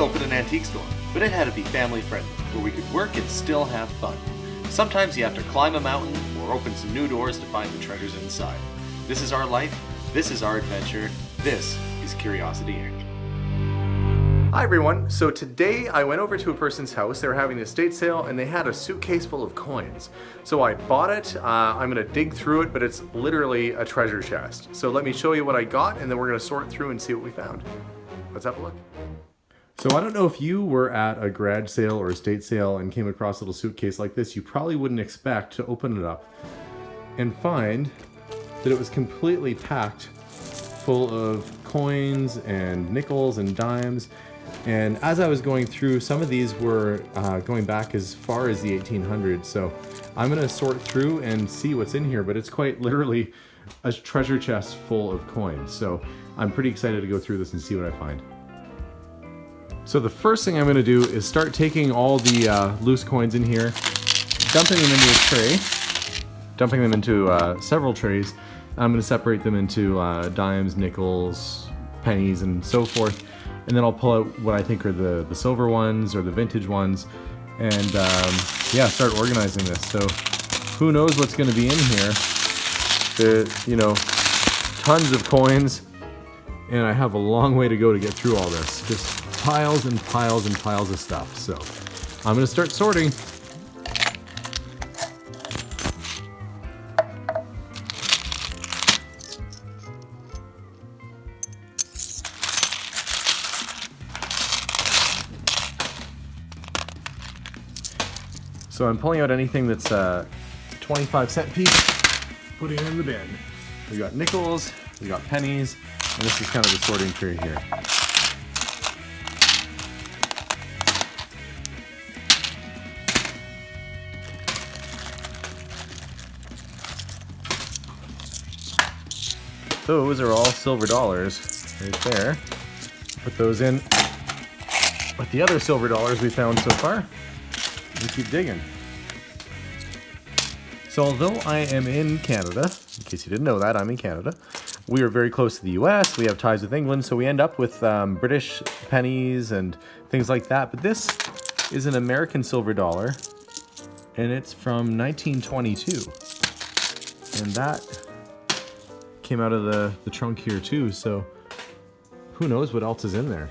opened an antique store, but it had to be family friendly, where we could work and still have fun. Sometimes you have to climb a mountain or open some new doors to find the treasures inside. This is our life, this is our adventure, this is Curiosity Inc. Hi everyone, so today I went over to a person's house. They were having an estate sale and they had a suitcase full of coins. So I bought it, I'm gonna dig through it, but it's literally a treasure chest. So let me show you what I got and then we're gonna sort through and see what we found. Let's have a look. So I don't know if you were at a garage sale or estate sale and came across a little suitcase like this. You probably wouldn't expect to open it up and find that it was completely packed full of coins and nickels and dimes. And as I was going through, some of these were going back as far as the 1800s. So I'm gonna sort through and see what's in here, but it's quite literally a treasure chest full of coins. So I'm pretty excited to go through this and see what I find. So the first thing I'm gonna do is start taking all the loose coins in here, dumping them into a tray, dumping them into several trays. I'm gonna separate them into dimes, nickels, pennies, and so forth. And then I'll pull out what I think are the silver ones or the vintage ones, and yeah, start organizing this. So who knows what's going to be in here? You know, tons of coins, and I have a long way to go to get through all this. Just piles and piles and piles of stuff. So I'm going to start sorting. So I'm pulling out anything that's a 25-cent piece, putting it in the bin. We got nickels, we got pennies, and this is kind of the sorting tray here. Those are all silver dollars right there. Put those in with the other silver dollars we found so far. We keep digging. So although I am in Canada, in case you didn't know that, I'm in Canada, we are very close to the US, we have ties with England, so we end up with British pennies and things like that. But this is an American silver dollar, and it's from 1922. And that came out of the trunk here too, so who knows what else is in there.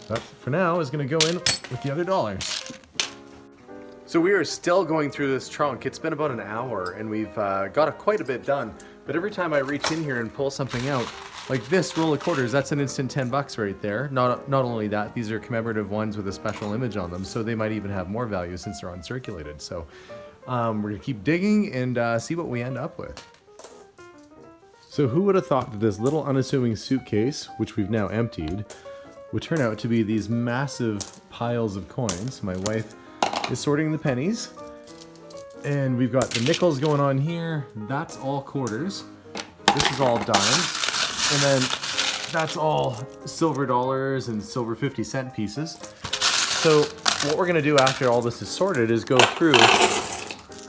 That, for now, is going to go in with the other dollars. So we are still going through this trunk. It's been about an hour, and we've got quite a bit done. But every time I reach in here and pull something out, like this roll of quarters, that's an instant 10 bucks right there. Not only that, these are commemorative ones with a special image on them, so they might even have more value since they're uncirculated. So we're going to keep digging and see what we end up with. So who would have thought that this little unassuming suitcase, which we've now emptied, would turn out to be these massive piles of coins. My wife is sorting the pennies, and we've got the nickels going on here. That's all quarters. This is all dimes, and then that's all silver dollars and silver 50-cent pieces. So what we're gonna do after all this is sorted is go through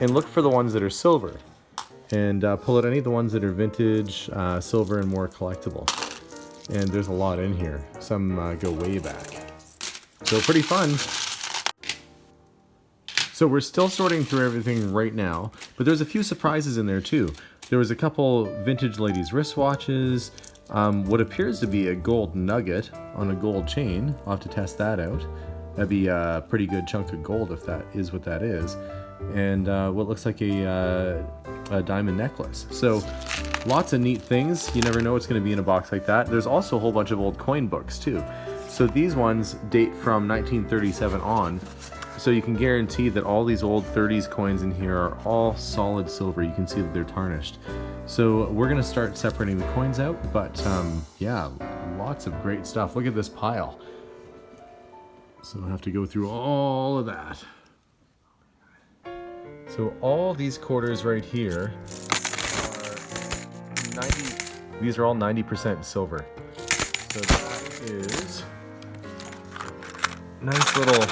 and look for the ones that are silver, and pull out any of the ones that are vintage, silver, and more collectible. And there's a lot in here. Some go way back. So pretty fun. So we're still sorting through everything right now, but there's a few surprises in there too. There was a couple vintage ladies' wristwatches, what appears to be a gold nugget on a gold chain. I'll have to test that out. That'd be a pretty good chunk of gold if that is what that is. And what looks like a diamond necklace. So lots of neat things. You never know what's going to be in a box like that. There's also a whole bunch of old coin books too. So these ones date from 1937 on. So you can guarantee that all these old 30s coins in here are all solid silver. You can see that they're tarnished. So we're going to start separating the coins out. But yeah, lots of great stuff. Look at this pile. So I'll have to go through all of that. So all these quarters right here are 90, these are all 90% silver. So that is a nice little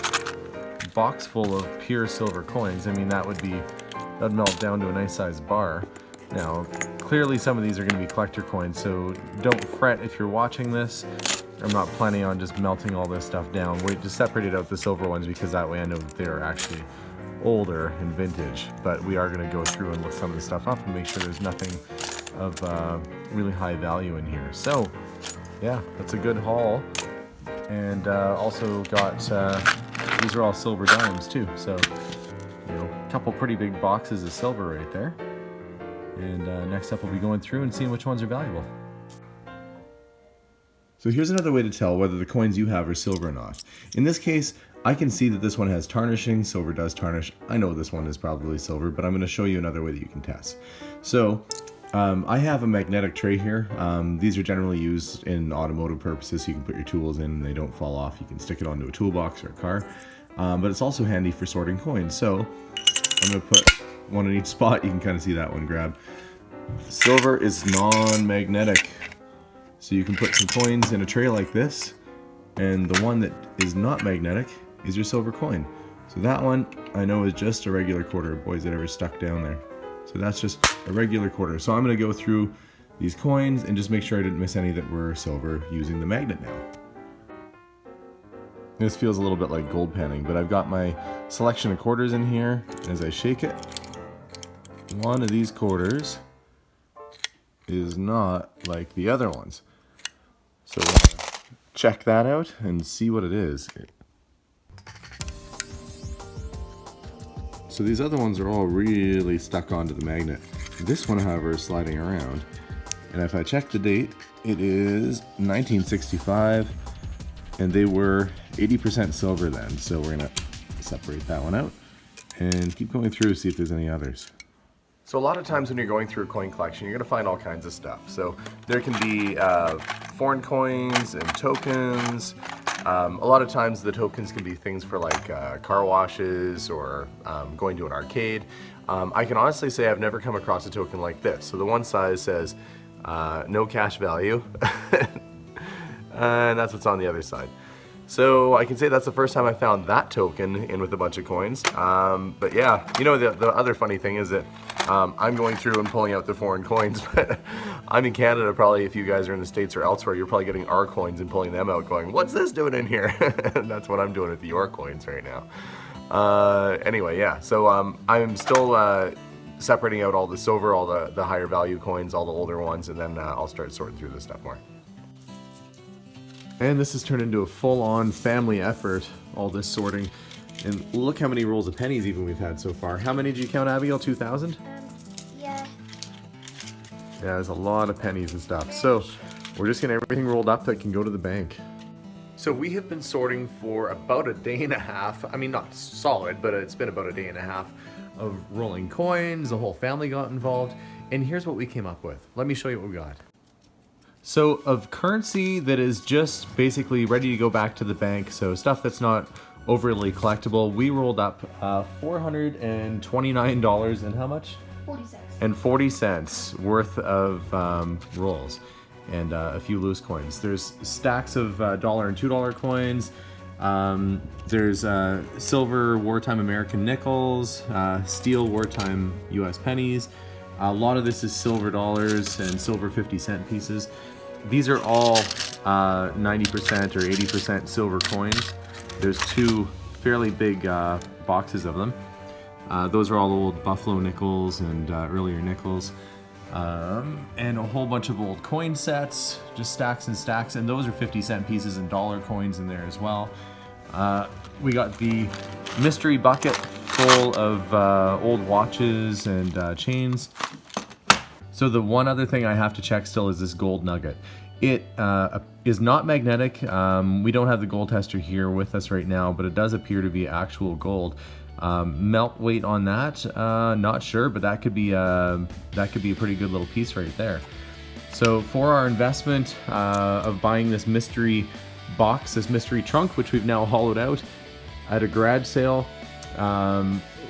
box full of pure silver coins. I mean, that'd melt down to a nice sized bar. Now, of clearly some of these are going to be collector coins, so don't fret if you're watching this. I'm not planning on just melting all this stuff down. Wait, just separated out the silver ones because that way I know that they're actually older and vintage. But we are going to go through and look some of the stuff up and make sure there's nothing of really high value in here. So yeah, that's a good haul. And also got, these are all silver dimes too. So, you know, a couple pretty big boxes of silver right there. And next up we'll be going through and seeing which ones are valuable. So here's another way to tell whether the coins you have are silver or not. In this case, I can see that this one has tarnishing. Silver does tarnish. I know this one is probably silver, but I'm going to show you another way that you can test. So I have a magnetic tray here. These are generally used in automotive purposes, so you can put your tools in and they don't fall off. You can stick it onto a toolbox or a car, but it's also handy for sorting coins. So I'm going to put one in each spot. You can kind of see that one grab. Silver is non-magnetic. So you can put some coins in a tray like this, and the one that is not magnetic is your silver coin. So that one I know is just a regular quarter. Boy, is it ever stuck down there. So that's just a regular quarter. So I'm going to go through these coins and just make sure I didn't miss any that were silver using the magnet now. This feels a little bit like gold panning, but I've got my selection of quarters in here. As I shake it, one of these quarters is not like the other ones. So we're gonna check that out and see what it is. So these other ones are all really stuck onto the magnet. This one, however, is sliding around. And if I check the date, it is 1965, and they were 80% silver then. So we're gonna separate that one out and keep going through, see if there's any others. So a lot of times when you're going through a coin collection, you're gonna find all kinds of stuff. So there can be foreign coins and tokens. A lot of times the tokens can be things for like car washes or going to an arcade. I can honestly say I've never come across a token like this. So the one side says no cash value, and that's what's on the other side. So I can say that's the first time I found that token in with a bunch of coins. But yeah, you know, the other funny thing is that I'm going through and pulling out the foreign coins, but I'm in Canada. Probably if you guys are in the States or elsewhere, you're probably getting our coins and pulling them out going, what's this doing in here? And that's what I'm doing with your coins right now. Anyway, yeah, so I'm still separating out all the silver, all the higher value coins, all the older ones, and then I'll start sorting through this stuff more. And this has turned into a full-on family effort, all this sorting. And look how many rolls of pennies even we've had so far. How many did you count, Abigail? 2,000? Yeah. Yeah, there's a lot of pennies and stuff. So we're just getting everything rolled up that can go to the bank. So we have been sorting for about a day and a half. I mean, not solid, but it's been about a day and a half of rolling coins. The whole family got involved. And here's what we came up with. Let me show you what we got. So of currency that is just basically ready to go back to the bank, so stuff that's not overly collectible, we rolled up $429 and how much? 40 cents. And 40 cents worth of rolls and a few loose coins. There's stacks of $1 and $2 coins. There's silver wartime American nickels, steel wartime US pennies. A lot of this is silver dollars and silver 50-cent pieces. These are all 90% or 80% silver coins. There's two fairly big boxes of them. Those are all old Buffalo nickels and earlier nickels. And a whole bunch of old coin sets, just stacks and stacks. And those are 50-cent pieces and dollar coins in there as well. We got the mystery bucket full of old watches and chains. So the one other thing I have to check still is this gold nugget. It is not magnetic. We don't have the gold tester here with us right now, but it does appear to be actual gold. Melt weight on that, not sure, but that could be a pretty good little piece right there. So for our investment of buying this mystery box, this mystery trunk, which we've now hollowed out at a garage sale,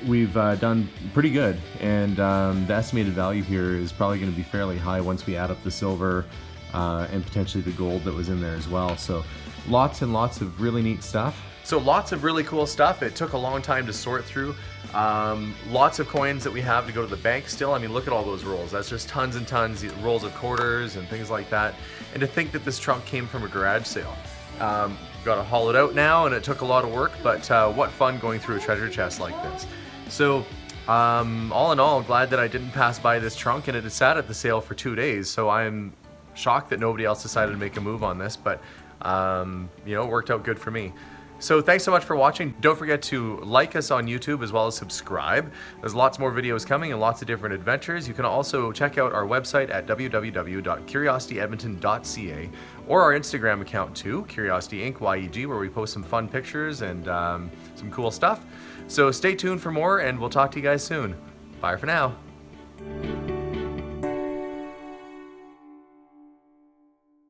we've done pretty good, and the estimated value here is probably going to be fairly high once we add up the silver and potentially the gold that was in there as well. So lots and lots of really neat stuff. So lots of really cool stuff. It took a long time to sort through. Lots of coins that we have to go to the bank still. I mean, look at all those rolls. That's just tons and tons, rolls of quarters and things like that. And to think that this trunk came from a garage sale. Got to haul it out now, and it took a lot of work, but what fun going through a treasure chest like this. So all in all, glad that I didn't pass by this trunk, and it had sat at the sale for 2 days. So I'm shocked that nobody else decided to make a move on this, but you know, it worked out good for me. So thanks so much for watching. Don't forget to like us on YouTube as well as subscribe. There's lots more videos coming and lots of different adventures. You can also check out our website at www.curiosityedmonton.ca or our Instagram account too, Curiosity Inc. YEG, where we post some fun pictures and some cool stuff. So stay tuned for more, and we'll talk to you guys soon. Bye for now.